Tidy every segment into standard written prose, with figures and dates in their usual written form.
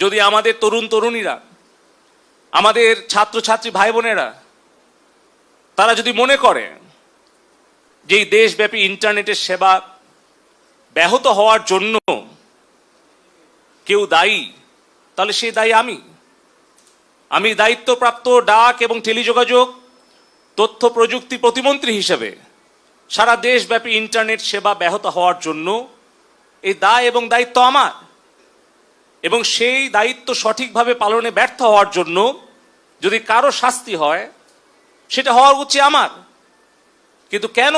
যদি আমাদের তরুণ তরুণীরা, আমাদের ছাত্রছাত্রী ভাই বোনেরা তারা যদি মনে করে যে এই দেশব্যাপী ইন্টারনেটের সেবা ব্যাহত হওয়ার জন্য কেউ দায়ী, তাহলে সেই দায়ী আমি দায়িত্বপ্রাপ্ত ডাক এবং টেলিযোগাযোগ তথ্য প্রযুক্তি প্রতিমন্ত্রী হিসেবে সারা দেশব্যাপী ইন্টারনেট সেবা ব্যাহত হওয়ার জন্য এই দায় এবং দায়িত্ব আমার, এবং সেই দায়িত্ব সঠিকভাবে পালনে ব্যর্থ হওয়ার জন্য যদি কারো শাস্তি হয় সেটা হওয়া উচিত আমার। কিন্তু কেন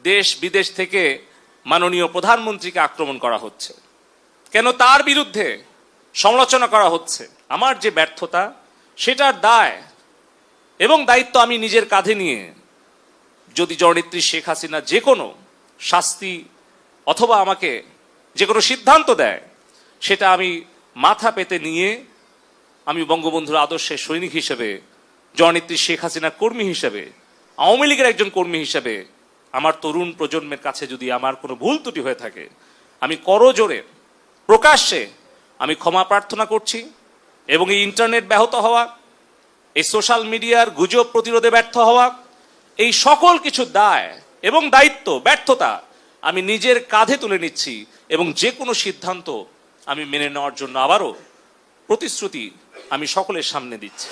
দেশ বিদেশ থেকে মাননীয় প্রধানমন্ত্রীকে আক্রমণ করা হচ্ছে, কেন তার বিরুদ্ধে সমালোচনা করা হচ্ছে? আমার যে ব্যর্থতা সেটার দায় এবং দায়িত্ব আমি নিজের কাঁধে নিয়ে যদি জননেত্রী শেখ হাসিনা যে কোনো শাস্তি অথবা আমাকে যে কোনো সিদ্ধান্ত দেয় সেটা আমি মাথা পেতে নিয়ে আমি বঙ্গবন্ধুর আদর্শের সৈনিক হিসেবে, জননেত্রী শেখ হাসিনার কর্মী হিসেবে, আওয়ামী লীগের একজন কর্মী হিসেবে আমার তরুণ প্রজন্মের কাছে যদি আমার কোনো ভুল ত্রুটি হয়ে থাকে আমি করজোরে প্রকাশ্যে আমি ক্ষমা প্রার্থনা করছি। এবং এই ইন্টারনেট ব্যাহত হওয়া, এই সোশ্যাল মিডিয়ার গুজব প্রতিরোধে ব্যর্থ হওয়া, এই সকল কিছু দায় এবং দায়িত্ব, ব্যর্থতা আমি নিজের কাঁধে তুলে নিচ্ছি এবং যে কোনো সিদ্ধান্ত আমি মেনে নেওয়ার জন্য আবারও প্রতিশ্রুতি আমি সকলের সামনে দিচ্ছি।